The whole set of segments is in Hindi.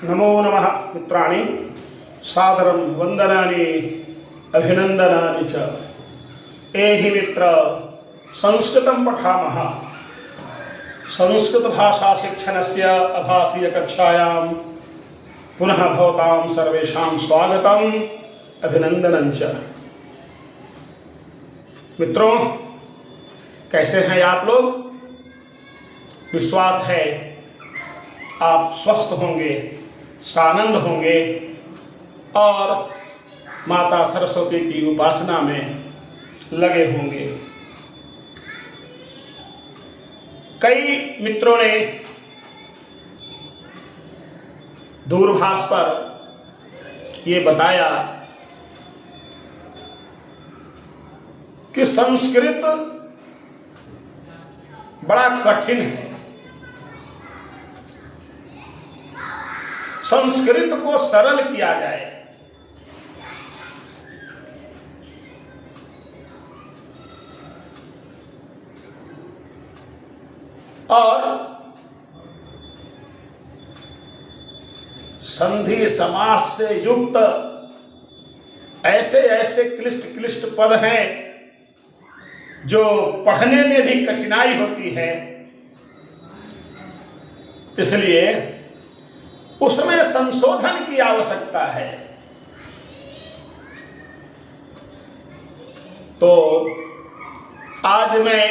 नमो नमः मित्राणि सादरं वंदनानि अभिनंदनानि च। एहि मित्र संस्कृतं पठामः। संस्कृत भाषा शिक्षणस्य आभासीय कक्षायां पुनः भवतां सर्वेषां स्वागतम् अभिनंदनं च। मित्रों, कैसे हैं आप लोग? विश्वास है आप स्वस्थ होंगे, सानंद होंगे और माता सरस्वती की उपासना में लगे होंगे। कई मित्रों ने दूरभाष पर ये बताया कि संस्कृत बड़ा कठिन है। संस्कृत को सरल किया जाए। और संधि समास से युक्त ऐसे ऐसे क्लिष्ट क्लिष्ट पद हैं जो पढ़ने में भी कठिनाई होती है। इसलिए उसमें संशोधन की आवश्यकता है। तो आज मैं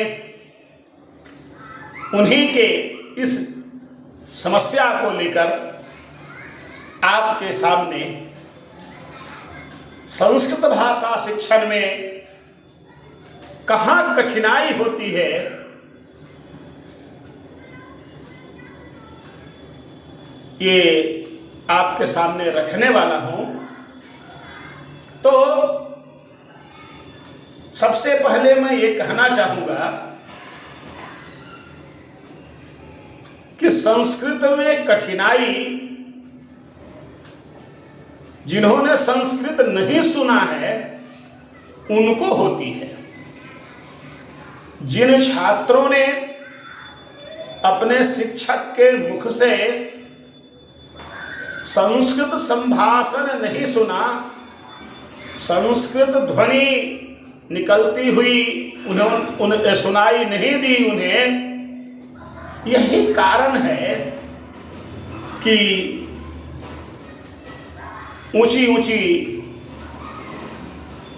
उन्हीं के इस समस्या को लेकर आपके सामने संस्कृत भाषा शिक्षण में कहाँ कठिनाई होती है, ये आपके सामने रखने वाला हूं। तो सबसे पहले मैं ये कहना चाहूंगा कि संस्कृत में कठिनाई जिन्होंने संस्कृत नहीं सुना है उनको होती है। जिन छात्रों ने अपने शिक्षक के मुख से संस्कृत संभाषण नहीं सुना, संस्कृत ध्वनि निकलती हुई उन्हें सुनाई नहीं दी उन्हें, यही कारण है कि ऊंची ऊंची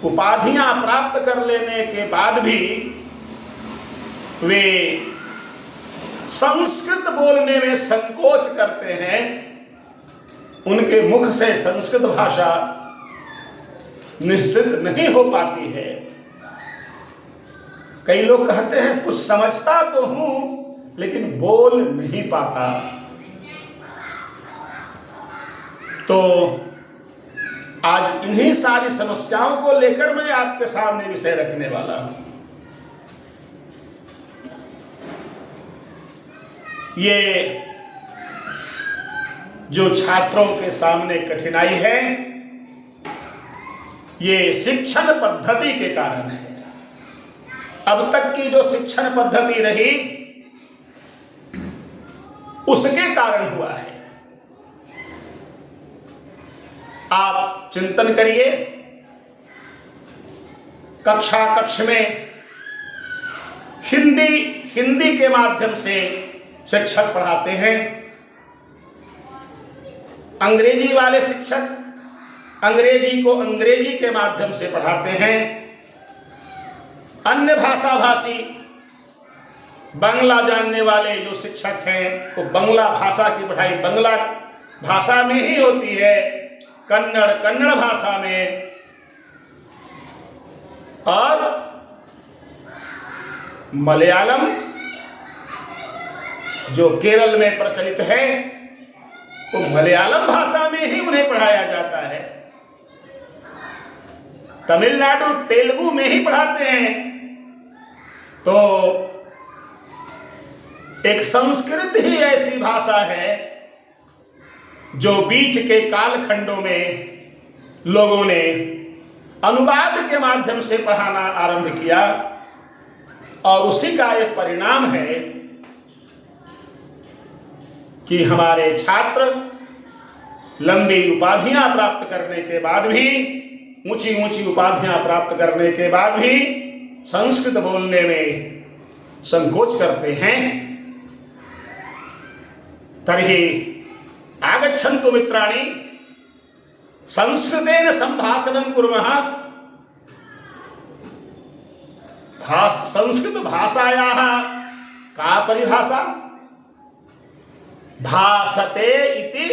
उपाधियां प्राप्त कर लेने के बाद भी वे संस्कृत बोलने में संकोच करते हैं। उनके मुख से संस्कृत भाषा निश्चित नहीं हो पाती है। कई लोग कहते हैं कुछ समझता तो हूं लेकिन बोल नहीं पाता। तो आज इन्हीं सारी समस्याओं को लेकर मैं आपके सामने विषय रखने वाला हूं। ये जो छात्रों के सामने कठिनाई है, ये शिक्षण पद्धति के कारण है। अब तक की जो शिक्षण पद्धति रही उसके कारण हुआ है। आप चिंतन करिए, कक्ष में हिंदी के माध्यम से शिक्षक पढ़ाते हैं। अंग्रेजी वाले शिक्षक अंग्रेजी को अंग्रेजी के माध्यम से पढ़ाते हैं। अन्य भाषा भाषी बांग्ला जानने वाले जो शिक्षक हैं वो बांग्ला भाषा की पढ़ाई बांग्ला भाषा में ही होती है, कन्नड़ भाषा में। और मलयालम जो केरल में प्रचलित है वो मलयालम भाषा में ही उन्हें पढ़ाया जाता है। तमिलनाडु तेलुगु में ही पढ़ाते हैं। तो एक संस्कृत ही ऐसी भाषा है जो बीच के कालखंडों में लोगों ने अनुवाद के माध्यम से पढ़ाना आरंभ किया और उसी का एक परिणाम है कि हमारे छात्र लंबी उपाधियां प्राप्त करने के बाद भी, ऊंची ऊंची उपाधियां प्राप्त करने के बाद भी संस्कृत बोलने में संकोच करते हैं। तर्हि आगच्छन्तु मित्राणि, संस्कृतेन संभाषणं कुर्मः। संस्कृत भाषायाः का परिभाषा? भासते इति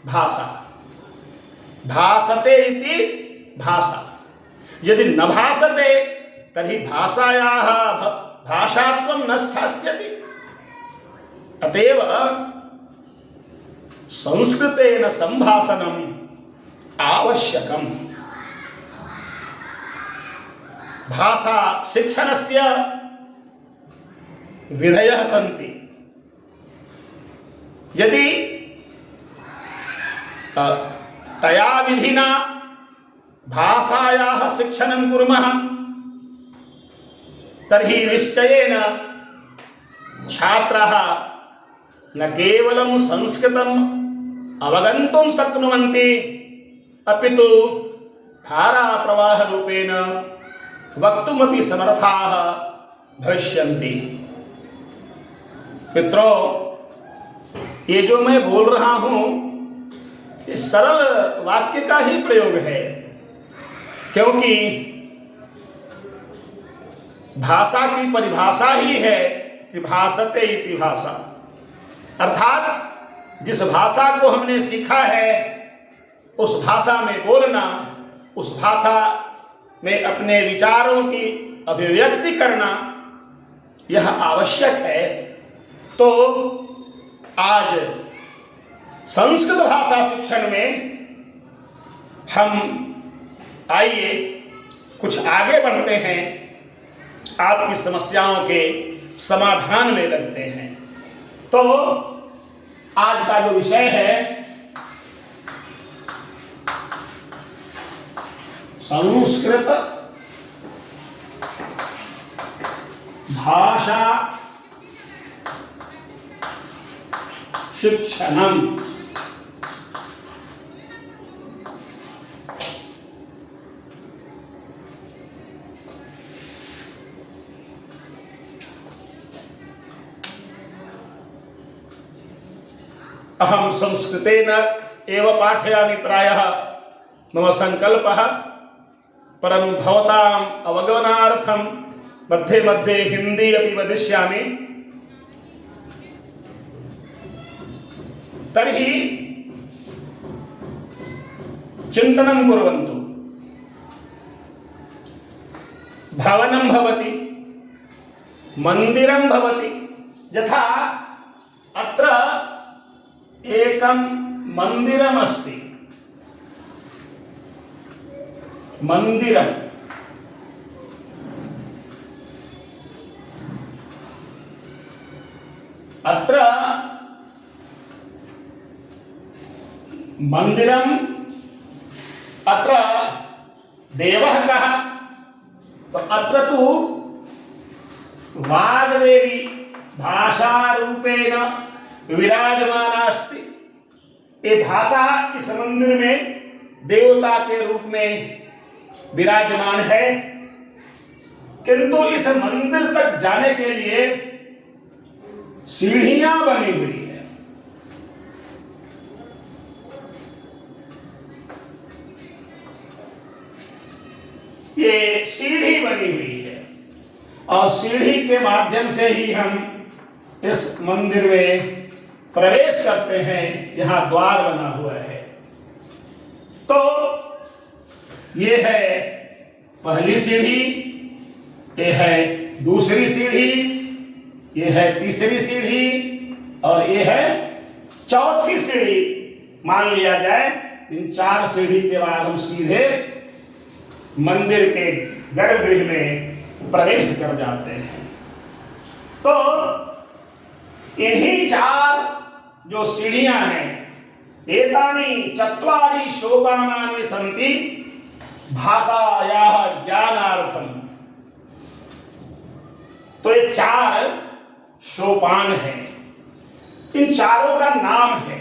भाषा, भासते इति भाषा। यदि न भासते तर्हि भाषायाः भाषात्वं न स्थास्यति। अतएव संस्कृतेन संभाषणम् आवश्यकम्। भाषा शिक्षणस्य विधयः सन्ति। यदि तया विधिना भाषायाः शिक्षणं कुर्मः तर्हि निश्चयेन छात्राः न केवलं संस्कृतम् अवगन्तुं शक्नुवन्ति, अपितु धाराप्रवाहरूपेण वक्तुमपि समर्थाः भविष्यन्ति। मित्रों, ये जो मैं बोल रहा हूँ ये सरल वाक्य का ही प्रयोग है, क्योंकि भाषा की परिभाषा ही है कि भासते इति भाषा। अर्थात जिस भाषा को हमने सीखा है उस भाषा में बोलना, उस भाषा में अपने विचारों की अभिव्यक्ति करना, यह आवश्यक है। तो आज संस्कृत भाषा शिक्षण में हम आइए कुछ आगे बढ़ते हैं, आपकी समस्याओं के समाधान में लगते हैं। तो आज का जो विषय है संस्कृत भाषा शिक्षणम। अहम संस्कृतेन एव पाठयामि प्रायः मम संकल्पः, परं भवताम् अवगमनार्थं मध्ये मध्ये हिंदी अपि वदिष्यामि। तर्हि चिन्तनं कुर्वन्तु। भवनं भवति, मन्दिरं भवति। यथा अत्र एकं मन्दिरमस्ति। मन्दिरम् अत्र मन्दिरम् अत्र देवः कः? तो अत्र तु वाग्देवी भाषारूपेण विराजमाना अस्ति। ये भाषा इस मंदिर में देवता के रूप में विराजमान है, किंतु इस मंदिर तक जाने के लिए सीढ़ियां बनी हुई है। ये सीढ़ी बनी हुई है और सीढ़ी के माध्यम से ही हम इस मंदिर में प्रवेश करते हैं। यहाँ द्वार बना हुआ है। तो ये है पहली सीढ़ी, ये है दूसरी सीढ़ी, ये है तीसरी सीढ़ी और ये है चौथी सीढ़ी। मान लिया जाए इन 4 सीढ़ी के बाद हम सीधे मंदिर के गर्भगृह में प्रवेश कर जाते हैं। तो इन्हीं 4 जो सीढ़ियां हैं, एतानि 4 सोपानानि सन्ति भाषायाः ज्ञानार्थम। तो ये 4 सोपान हैं। इन चारों का नाम है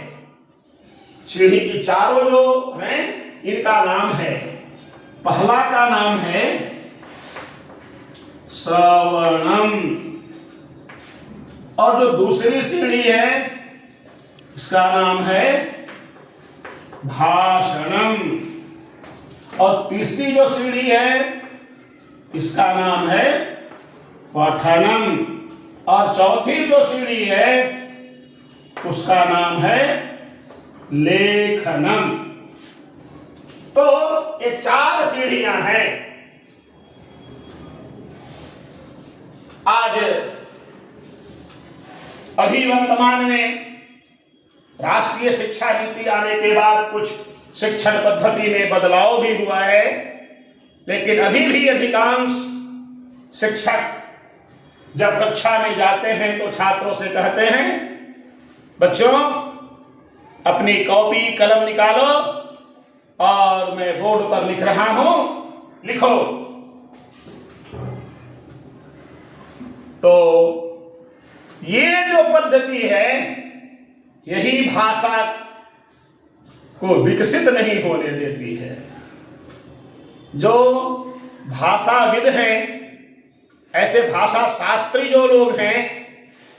सीढ़ी की चारों जो हैं इनका नाम है, पहला का नाम है श्रवणम, और जो दूसरी सीढ़ी है इसका नाम है भाषणम, और तीसरी जो सीढ़ी है इसका नाम है पठनम, और चौथी जो सीढ़ी है उसका नाम है लेखनम। तो ये 4 सीढ़ियां हैं। आज अभी वर्तमान में राष्ट्रीय शिक्षा नीति आने के बाद कुछ शिक्षण पद्धति में बदलाव भी हुआ है, लेकिन अभी भी अधिकांश शिक्षक जब कक्षा में जाते हैं तो छात्रों से कहते हैं, बच्चों अपनी कॉपी कलम निकालो और मैं बोर्ड पर लिख रहा हूं, लिखो। तो ये जो पद्धति है यही भाषा को विकसित नहीं होने देती है। जो भाषाविद हैं, ऐसे भाषा शास्त्री जो लोग हैं,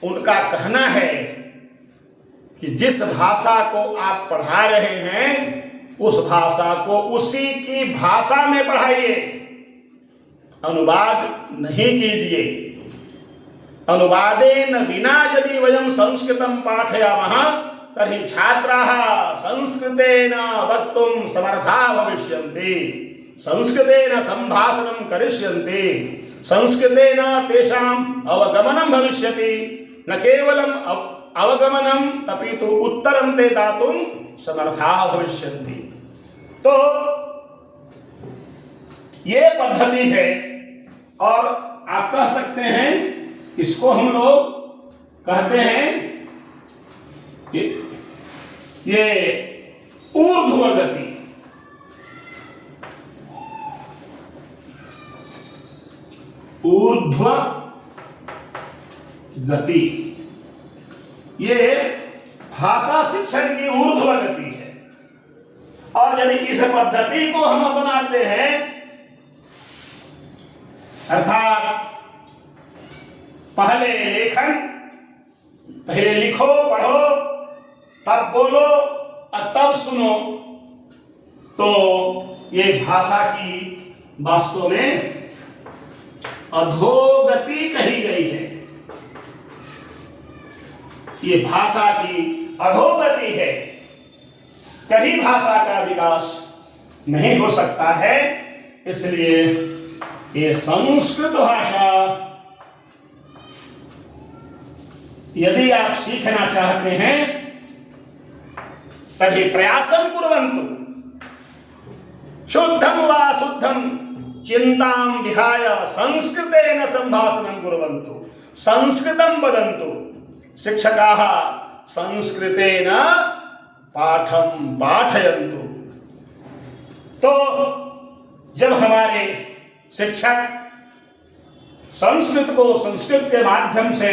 उनका कहना है कि जिस भाषा को आप पढ़ा रहे हैं उस भाषा को उसी की भाषा में पढ़ाइए, अनुवाद नहीं कीजिए। अनुवादेन विना यदि वयं संस्कृतं पाठयामः तर्हि छात्राः संस्कृतेन वक्तुं समर्थाः भविष्यन्ति, संस्कृतेन संभाषणं करिष्यन्ति, संस्कृतेन तेषाम् अवगमनं भविष्यति, न केवलम् अवगमनम् अपि तु उत्तरं ते दातुं समर्थाः भविष्यन्ति। तो ये पद्धति है, और आप कह सकते हैं इसको हम लोग कहते हैं ये ऊर्ध्व गति। ऊर्ध्व गति ये भाषा शिक्षण की ऊर्ध्व गति है। और यदि इस पद्धति को हम अपनाते हैं, अर्थात पहले लेखन, पहले लिखो पढ़ो तब बोलो और तब सुनो, तो ये भाषा की वास्तव में अधोगति कही गई है। ये भाषा की अधोगति है, कभी भाषा का विकास नहीं हो सकता है। इसलिए ये संस्कृत भाषा यदि आप सीखना चाहते हैं तभी प्रयासं कुर्वन्तु, शुद्धं वा शुद्धं चिंतां विहाय संस्कृतेन संभाषणं कुर्वन्तु, संस्कृतं वदन्तु, शिक्षकाः संस्कृतेन पाठं पाठयन्तु। तो जब हमारे शिक्षक संस्कृत को संस्कृत के माध्यम से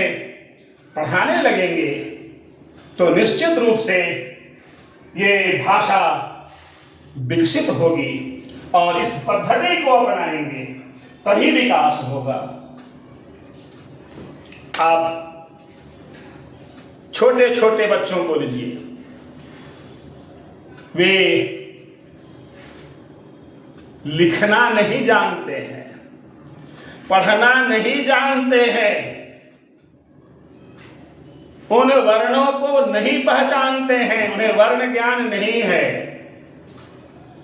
पढ़ाने लगेंगे तो निश्चित रूप से ये भाषा विकसित होगी, और इस पद्धति को अपनाएंगे तभी विकास होगा। आप छोटे छोटे बच्चों को लीजिए, वे लिखना नहीं जानते हैं, पढ़ना नहीं जानते हैं, उन वर्णों को नहीं पहचानते हैं, उन्हें वर्ण ज्ञान नहीं है,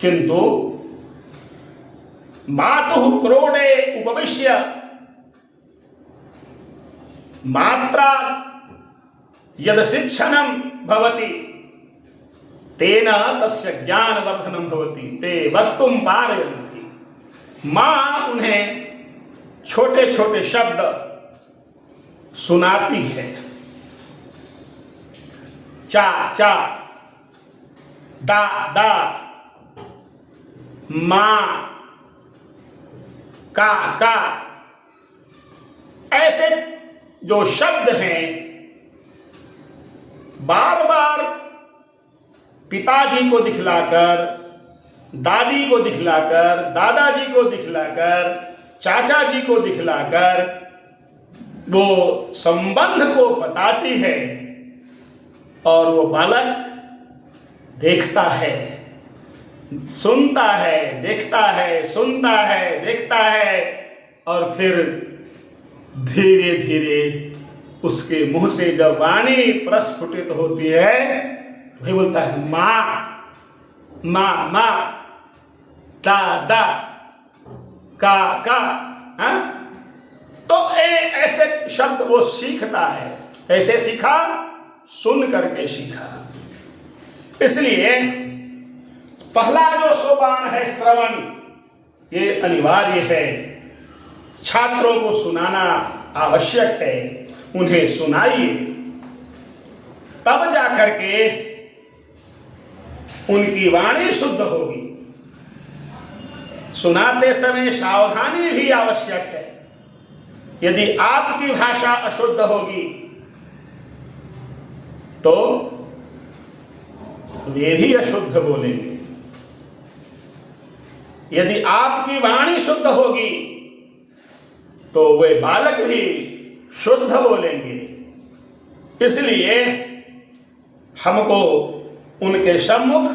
किंतु मातुः क्रोडे उपविश्य मात्रा यद शिक्षणं भवति तेन तस्य ज्ञानवर्धनं भवति, ते वक्तुं पारयन्ति। माँ उन्हें छोटे छोटे शब्द सुनाती है, चा चा, दा दा, मां, का, ऐसे जो शब्द हैं बार बार पिताजी को दिखलाकर, दादी को दिखलाकर, दादाजी को दिखलाकर, चाचा जी को दिखलाकर वो संबंध को बताती है और वो बालक देखता है, सुनता है, देखता है, सुनता है, देखता है और फिर धीरे धीरे उसके मुंह से जब वाणी प्रस्फुटित होती है वही बोलता है माँ, माँ, माँ, दादा, काका। तो ऐसे शब्द वो सीखता है। कैसे सीखा? सुन करके सीखा। इसलिए पहला जो सोपान है श्रवण, ये अनिवार्य है। छात्रों को सुनाना आवश्यक है। उन्हें सुनाइए, तब जाकर के उनकी वाणी शुद्ध होगी। सुनाते समय सावधानी भी आवश्यक है। यदि आपकी भाषा अशुद्ध होगी तो वे भी अशुद्ध बोलेंगे। यदि आपकी वाणी शुद्ध होगी तो वे बालक भी शुद्ध बोलेंगे। इसलिए हमको उनके सम्मुख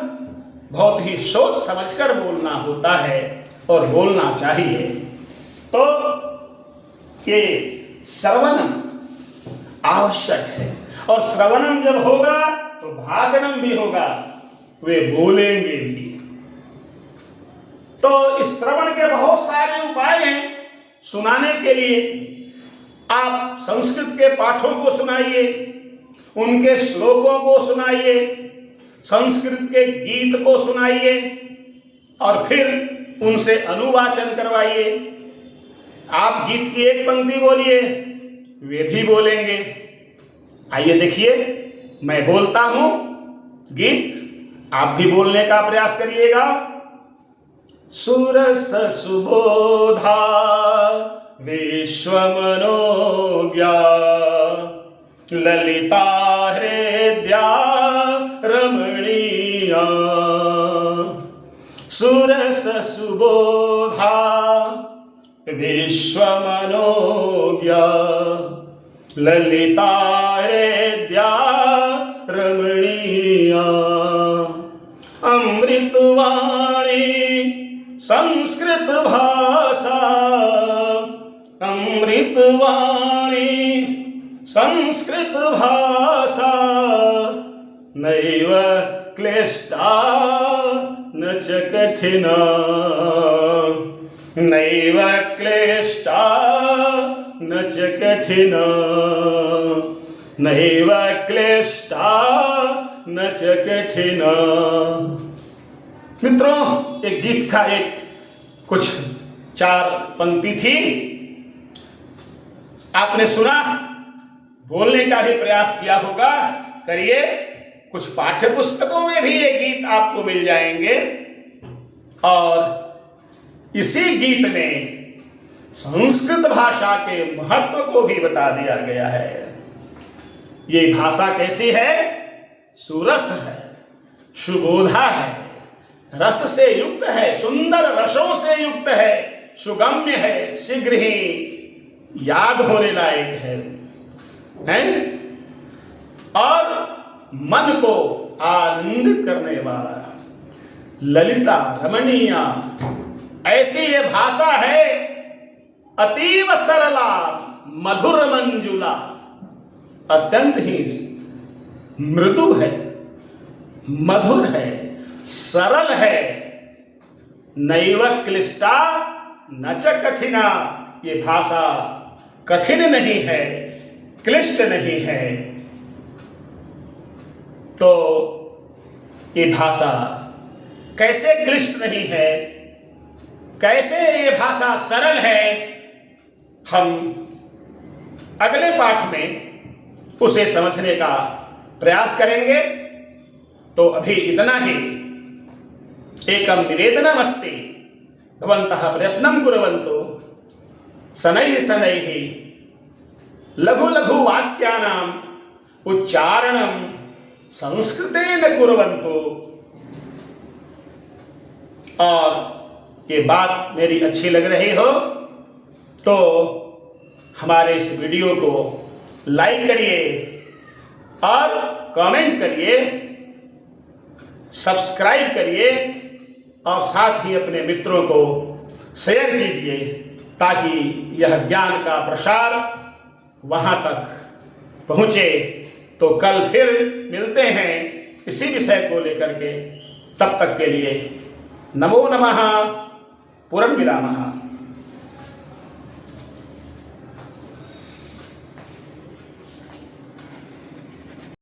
बहुत ही सोच समझकर बोलना होता है और बोलना चाहिए। तो ये श्रवणम आवश्यक है और श्रवणम जब होगा तो भाषणम भी होगा, वे बोलेंगे भी। तो इस श्रवण के बहुत सारे उपाय हैं सुनाने के लिए। आप संस्कृत के पाठों को सुनाइए, उनके श्लोकों को सुनाइए, संस्कृत के गीत को सुनाइए और फिर उनसे अनुवाचन करवाइए। आप गीत की एक पंक्ति बोलिए, वे भी बोलेंगे। आइए देखिए, मैं बोलता हूं गीत, आप भी बोलने का प्रयास करिएगा। सुरस सुबोधा विश्वमनोज्ञा ललिता हृदया रमणीया। सुरस सुबोधा विश्वमनोज्ञा ललिता हृदया रमणीया। अमृतवाणी संस्कृत भाषा, अमृतवाणी संस्कृत भाषा। नैव क्लिष्टा न च कठिना, नैव क्लिष्टा न च कठिना, नैव क्लिष्टा न च कठिना। मित्रों, एक गीत का एक कुछ 4 पंक्ति थी, आपने सुना, बोलने का भी प्रयास किया होगा। करिए, कुछ पाठ्य पुस्तकों में भी ये गीत आपको मिल जाएंगे और इसी गीत में संस्कृत भाषा के महत्व को भी बता दिया गया है। ये भाषा कैसी है? सुरस है, सुबोधा है, रस से युक्त है, सुंदर रसों से युक्त है, सुगम्य है, शीघ्र ही याद होने लायक है, और मन को आनंदित करने वाला, ललिता रमणीया। ऐसी ये भाषा है, अतीव सरला, मधुर मंजुला, अत्यंत ही मृदु है, मधुर है, सरल है। नैव क्लिष्टा न च कठिना, ये भाषा कठिन नहीं है, क्लिष्ट नहीं है। तो ये भाषा कैसे क्लिष्ट नहीं है, कैसे ये भाषा सरल है, हम अगले पाठ में उसे समझने का प्रयास करेंगे। तो अभी इतना ही। एकम निवेदनमस्ति, भवन्तः प्रयत्नं कुर्वन्तु, शनैः शनैः लघु लघु वाक्यानाम् उच्चारणं संस्कृतेन कुर्वन्तु। और ये बात मेरी अच्छी लग रही हो तो हमारे इस वीडियो को लाइक करिए और कमेंट करिए, सब्सक्राइब करिए और साथ ही अपने मित्रों को शेयर कीजिए ताकि यह ज्ञान का प्रसार वहाँ तक पहुँचे। तो कल फिर मिलते हैं इसी विषय को लेकर के। तब तक के लिए नमो नमः। पूर्णविरामः।